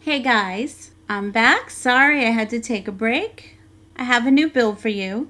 Hey guys, I'm back. Sorry I had to take a break. I have a new build for you.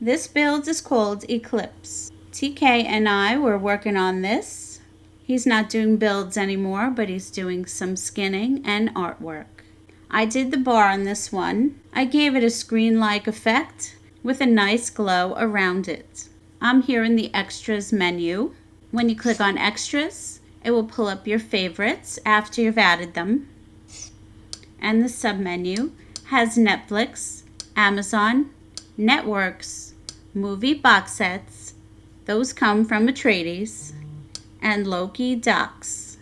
This build is called Eclipse. TK and I were working on this. He's not doing builds anymore, but he's doing some skinning and artwork. I did the bar on this one. I gave it a screen-like effect with a nice glow around it. I'm here in the extras menu. When you click on extras, it will pull up your favorites after you've added them. And the submenu has Netflix, Amazon, networks, movie box sets, those come from Atreides, and Loki docs.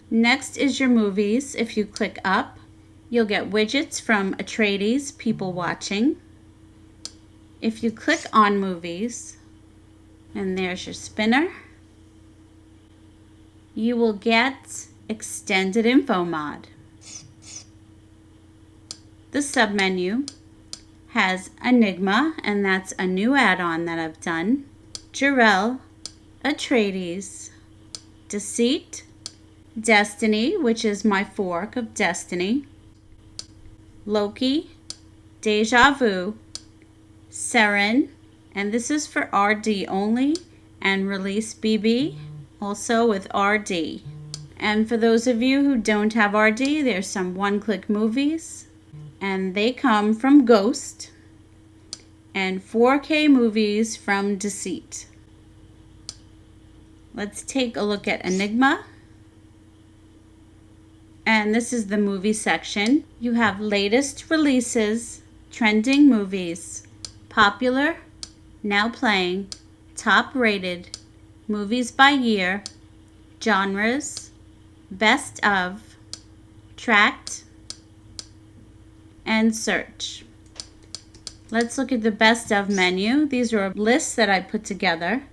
Next is your movies. If you click up, you'll get widgets from Atreides people watching. If you click on movies, and there's your spinner, you will get extended info mod. The submenu has Enigma, and that's a new add-on that I've done. Jarrell, Atreides, Deceit, Destiny, which is my fork of Destiny, Loki, Deja Vu, Seren, and this is for RD only, and Release BB, also with RD. And for those of you who don't have RD, there's some one-click movies, and they come from Ghost, and 4K movies from Deceit. Let's take a look at Enigma. And this is the movie section. You have latest releases, trending movies, popular, now playing, top rated, movies by year, genres, best of, tracked, and search. Let's look at the best of menu. These are lists that I put together.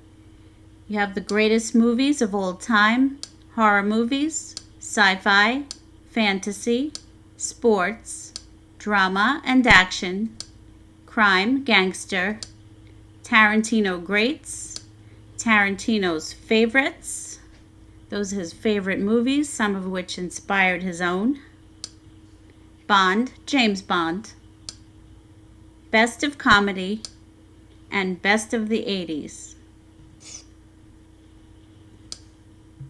You have the greatest movies of all time, horror movies, sci-fi, fantasy, sports, drama and action, crime, gangster, Tarantino greats, Tarantino's favorites. Those are his favorite movies, some of which inspired his own. Bond, James Bond. Best of comedy, and best of the 80s.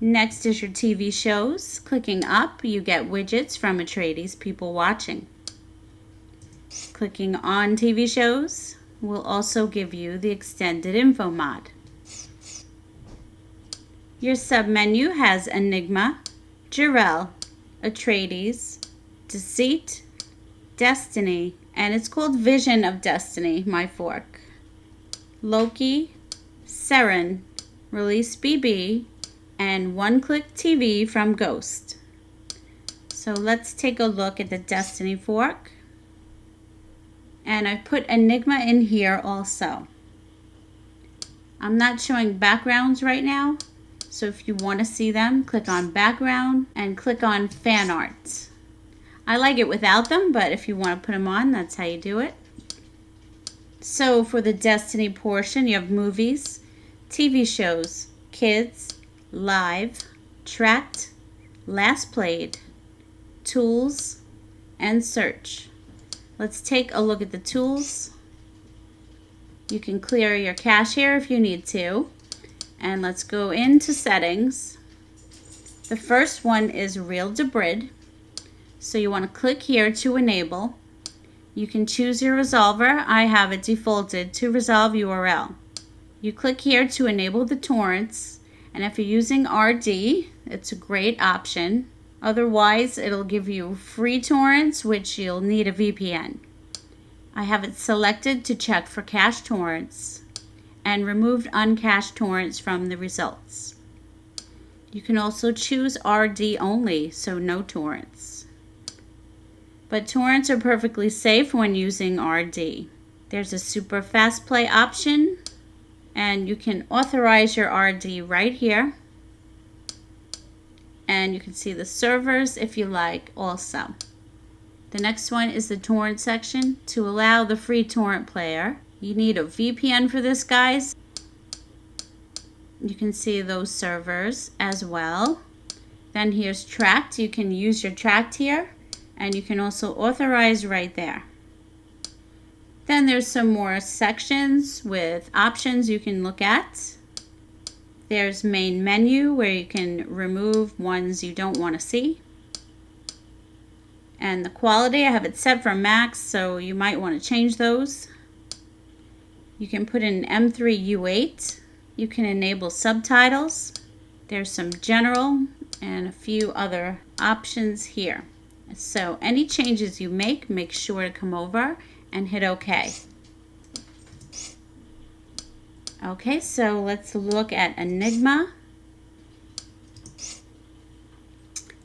Next is your TV shows. Clicking up, you get widgets from Atreides people watching. Clicking on TV shows will also give you the extended info mod. Your submenu has Enigma, Jarrell, Atreides, Deceit, Destiny, and it's called Vision of Destiny, my fork. Loki, Seren, Release BB, and one-click TV from Ghost. So let's take a look at the Destiny fork. And I put Enigma in here also. I'm not showing backgrounds right now, so if you want to see them, click on background and click on fan art. I like it without them, but if you want to put them on, that's how you do it. So for the Destiny portion, you have movies, TV shows, kids, live, tracked, last played, tools, and search. Let's take a look at the tools. You can clear your cache here if you need to. And let's go into settings. The first one is Real Debrid. So you want to click here to enable. You can choose your resolver. I have it defaulted to resolve URL. You click here to enable the torrents, and if you're using RD, it's a great option. Otherwise, it'll give you free torrents, which you'll need a VPN. I have it selected to check for cached torrents and removed uncached torrents from the results. You can also choose RD only, so no torrents. But torrents are perfectly safe when using RD. There's a super fast play option, and you can authorize your RD right here. And you can see the servers if you like also. The next one is the torrent section. To allow the free torrent player, you need a VPN for this, guys. You can see those servers as well. Then here's tracked. You can use your tracked here, and you can also authorize right there. Then there's some more sections with options you can look at. There's main menu where you can remove ones you don't want to see. And the quality, I have it set for max, so you might want to change those. You can put in M3 U8. You can enable subtitles. There's some general and a few other options here. So any changes you make sure to come over and hit OK. Okay, so let's look at Enigma.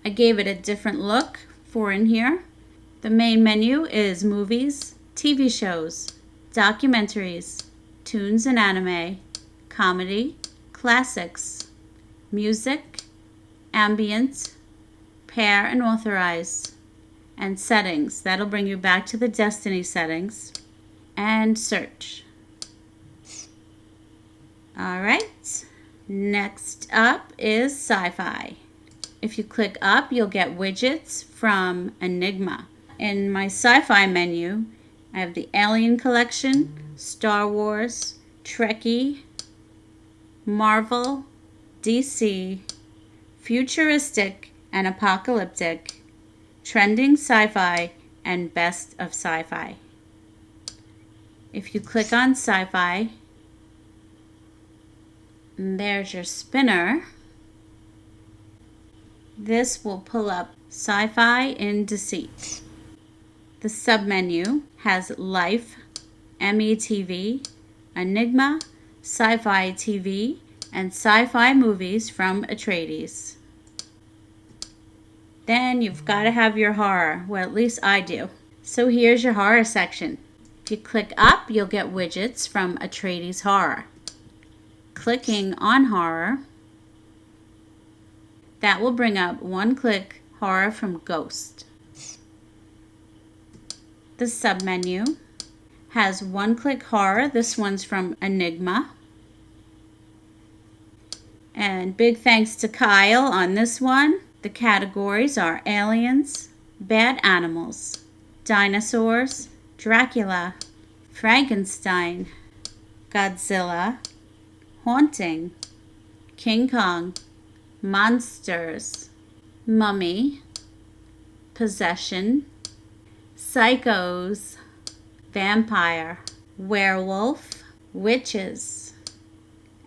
I gave it a different look for in here. The main menu is movies, TV shows, documentaries, tunes and anime, comedy, classics, music, ambient, pair and authorize, and settings. That'll bring you back to the Destiny settings, and search. Alright, next up is SciFi. If you click up, you'll get widgets from Enigma. In my SciFi menu, I have the Alien Collection, Star Wars, Trekkie, Marvel, DC, Futuristic and Apocalyptic, Trending Sci-Fi, and Best of Sci-Fi. If you click on SciFi, and there's your spinner. This will pull up Sci-Fi in Deceit. The submenu has Life, METV, Enigma, Sci-Fi TV, and Sci-Fi movies from Atreides. Then you've got to have your horror. Well, at least I do. So here's your horror section. If you click up, you'll get widgets from Atreides Horror. Clicking on horror, that will bring up one-click horror from Ghost. The submenu has one-click horror. This one's from Enigma. And big thanks to Kyle on this one. The categories are aliens, bad animals, dinosaurs, Dracula, Frankenstein, Godzilla, haunting, King Kong, monsters, mummy, possession, psychos, vampire, werewolf, witches,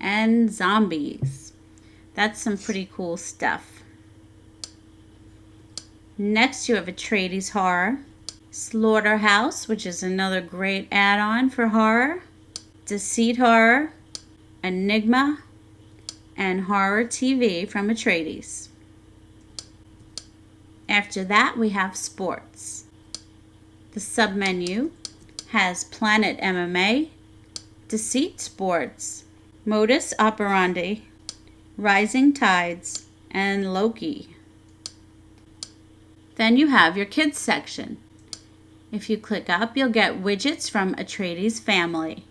and zombies. That's some pretty cool stuff. Next you have Atreides Horror, Slaughterhouse, which is another great add-on for horror, Deceit Horror, Enigma, and Horror TV from Atreides. After that, we have Sports. The submenu has Planet MMA, Deceit Sports, Modus Operandi, Rising Tides, and Loki. Then you have your Kids section. If you click up, you'll get widgets from Atreides Family.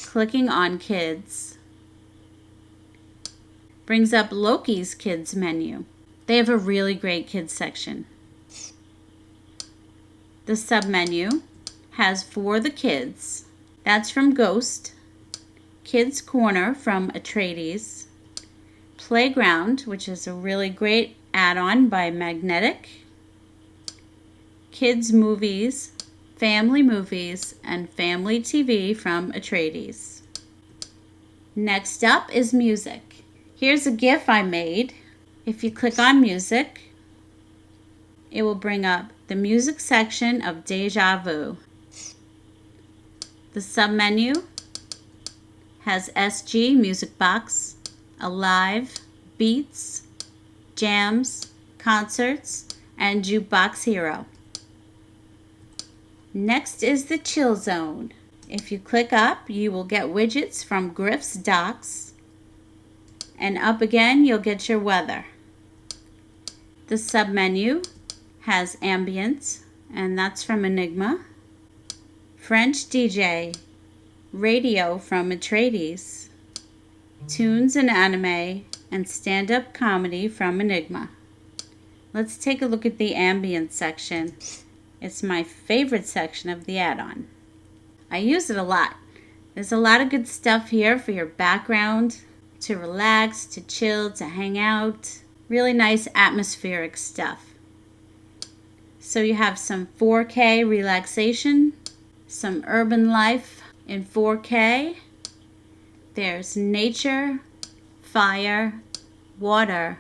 Clicking on Kids brings up Loki's Kids menu. They have a really great Kids section. The submenu has For the Kids. That's from Ghost. Kids Corner from Atreides. Playground, which is a really great add-on by Magnetic. Kids Movies, Family Movies, and Family TV from Atreides. Next up is Music. Here's a GIF I made. If you click on Music, it will bring up the music section of Deja Vu. The submenu has SG Music Box, Alive, Beats, Jams, Concerts, and Jukebox Hero. Next is the Chill Zone. If you click up, you will get widgets from Griff's Docs, and up again you'll get your weather. The submenu has Ambient, and that's from Enigma, French DJ, Radio from Atreides, Tunes and Anime, and stand-up comedy from Enigma. Let's take a look at the ambient section. It's my favorite section of the add-on. I use it a lot. There's a lot of good stuff here for your background, to relax, to chill, to hang out. Really nice atmospheric stuff. So you have some 4K relaxation, some urban life in 4K. There's nature, fire, water,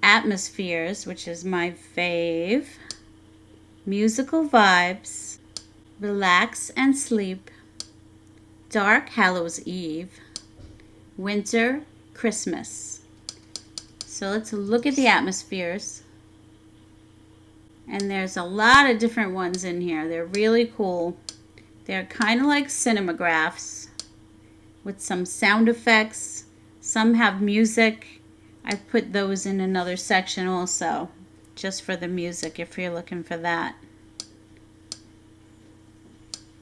atmospheres, which is my fave, musical vibes, relax and sleep, dark Hallows Eve, winter, Christmas. So let's look at the atmospheres. And there's a lot of different ones in here. They're really cool. They're kind of like cinemagraphs with some sound effects. Some have music. I've put those in another section also, just for the music if you're looking for that.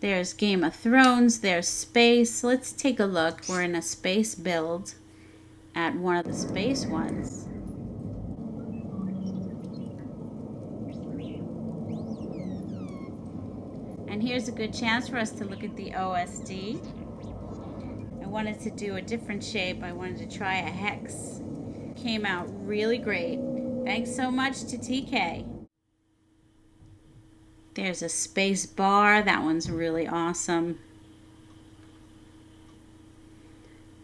There's Game of Thrones. There's space. Let's take a look. We're in a space build at one of the space ones. And here's a good chance for us to look at the OSD. I wanted to do a different shape. I wanted to try a hex. Came out really great. Thanks so much to TK. There's a space bar. That one's really awesome.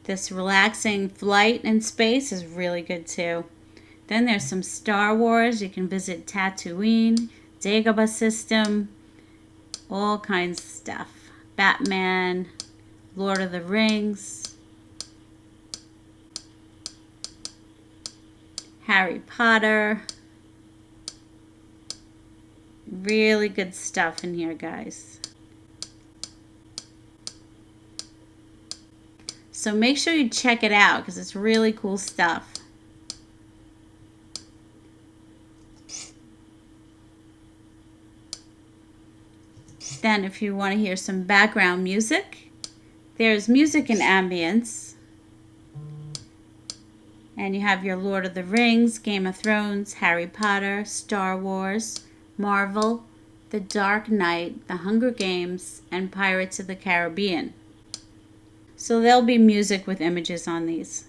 This relaxing flight in space is really good too. Then there's some Star Wars. You can visit Tatooine, Dagobah system, all kinds of stuff. Batman, Lord of the Rings, Harry Potter. Really good stuff in here, guys. So make sure you check it out because it's really cool stuff. Then if you want to hear some background music, there's music and ambience. And you have your Lord of the Rings, Game of Thrones, Harry Potter, Star Wars, Marvel, The Dark Knight, The Hunger Games, and Pirates of the Caribbean. So there'll be music with images on these.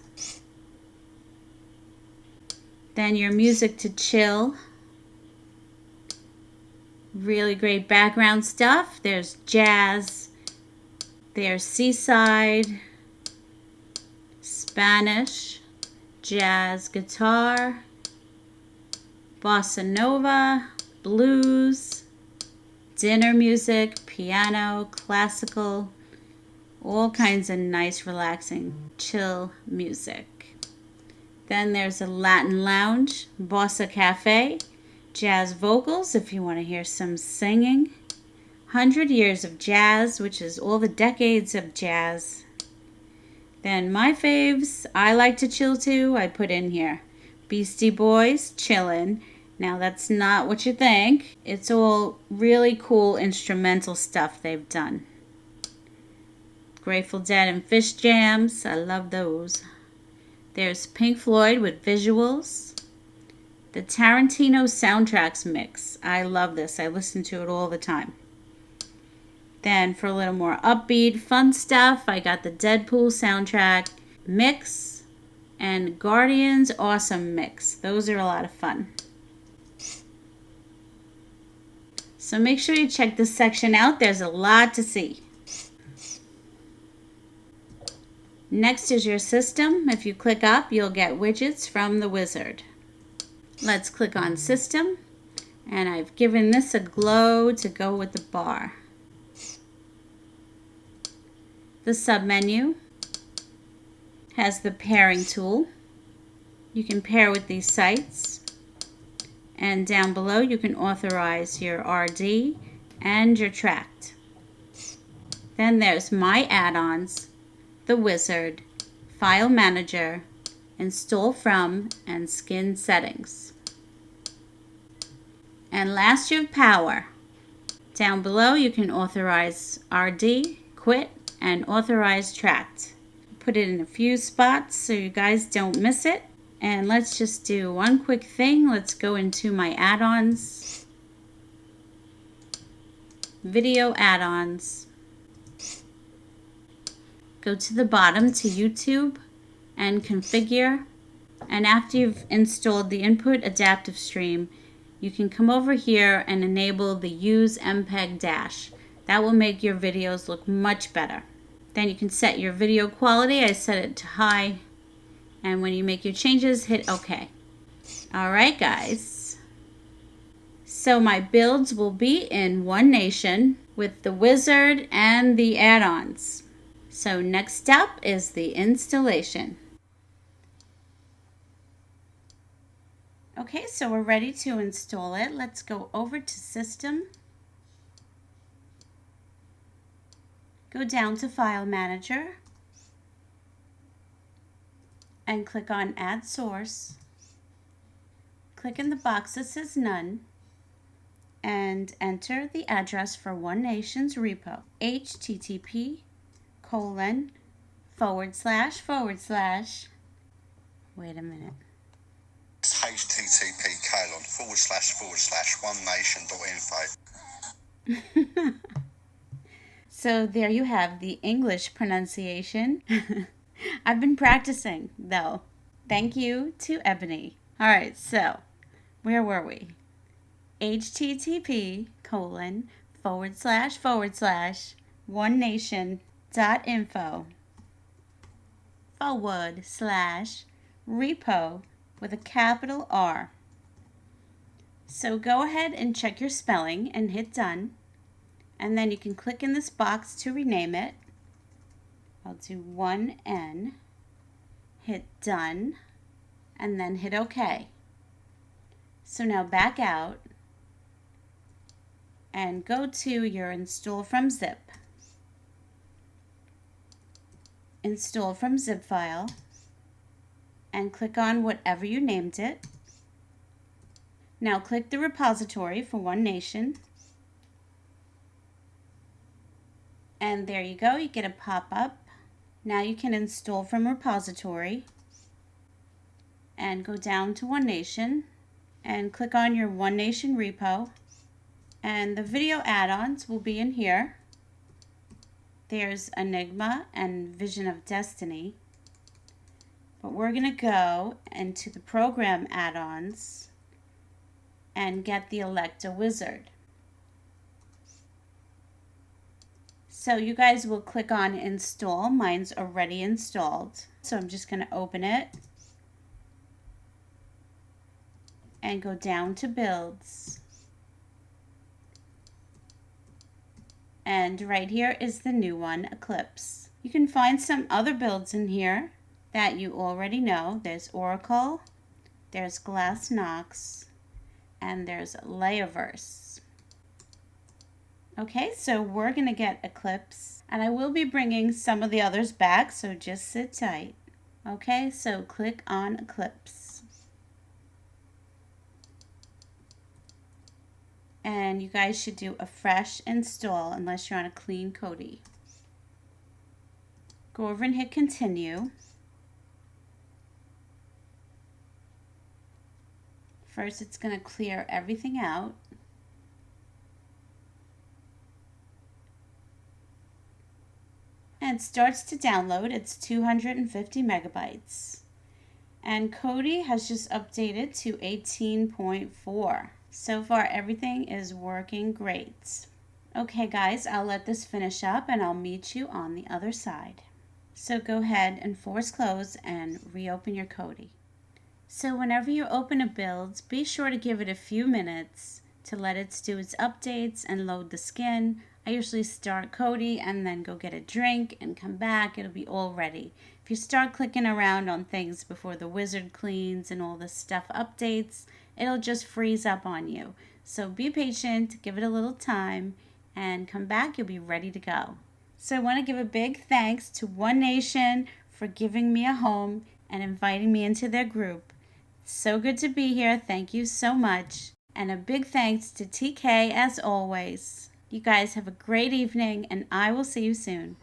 Then your music to chill. Really great background stuff. There's jazz, there's seaside, Spanish, jazz, guitar, bossa nova, blues, dinner music, piano, classical, all kinds of nice, relaxing, chill music. Then there's a Latin lounge, bossa cafe, jazz vocals if you want to hear some singing, 100 years of jazz, which is all the decades of jazz. Then my faves, I like to chill too, I put in here. Beastie Boys, Chillin'. Now that's not what you think. It's all really cool instrumental stuff they've done. Grateful Dead and Fish Jams, I love those. There's Pink Floyd with visuals. The Tarantino soundtracks mix. I love this. I listen to it all the time. Then for a little more upbeat, fun stuff, I got the Deadpool soundtrack mix and Guardians Awesome mix. Those are a lot of fun. So make sure you check this section out. There's a lot to see. Next is your system. If you click up, you'll get widgets from the wizard. Let's click on System, and I've given this a glow to go with the bar. The submenu has the pairing tool. You can pair with these sites, and down below you can authorize your RD and your tract. Then there's My Add-ons, the Wizard, File Manager, Install From, and Skin Settings. And last you have Power. Down below you can authorize RD, Quit, and Authorize Tract. put it in a few spots so you guys don't miss it. And let's just do one quick thing. Let's go into my add-ons. Video add-ons. Go to the bottom to YouTube and configure. And after you've installed the input adaptive stream, you can come over here and enable the use MPEG dash. That will make your videos look much better. Then you can set your video quality. I set it to high. And when you make your changes, hit OK. Alright guys. So my builds will be in One Nation with the wizard and the add-ons. So next up is the installation. Okay, so we're ready to install it. Let's go over to System. Go down to File Manager and click on Add Source. Click in the box that says None and enter the address for One Nation's repo. http:// wait a minute. http:// So there you have the English pronunciation. I've been practicing though. Thank you to Ebony. All right, so where were we? http://onenation.info/repo with a capital R. So go ahead and check your spelling and hit done. And then you can click in this box to rename it. I'll do 1N, hit done, and then hit OK. So now back out and go to your Install from Zip. Install from Zip file and click on whatever you named it. Now click the repository for One Nation. And there you go, you get a pop-up. Now you can install from repository and go down to One Nation and click on your One Nation repo. And the video add-ons will be in here. There's Enigma and Vision of Destiny. But we're going to go into the program add-ons and get the EleKta wizard. So you guys will click on install. Mine's already installed. So I'm just going to open it and go down to builds. And right here is the new one, Eclipse. You can find some other builds in here that you already know. There's Oracle, there's Glass Knox, and there's Leia. Okay, so we're going to get Eclipse, and I will be bringing some of the others back, so just sit tight. Okay, so click on Eclipse. And you guys should do a fresh install unless you're on a clean Kodi. Go over and hit continue. First, it's going to clear everything out. And it starts to download. It's 250 megabytes. And Kodi has just updated to 18.4. So far, everything is working great. Okay, guys, I'll let this finish up and I'll meet you on the other side. So go ahead and force close and reopen your Kodi. So whenever you open a build, be sure to give it a few minutes to let it do its updates and load the skin. I usually start Kodi and then go get a drink and come back. It'll be all ready. If you start clicking around on things before the wizard cleans and all this stuff updates, it'll just freeze up on you. So be patient, give it a little time, and come back. You'll be ready to go. So I want to give a big thanks to One Nation for giving me a home and inviting me into their group. It's so good to be here. Thank you so much. And a big thanks to TK as always. You guys have a great evening, and I will see you soon.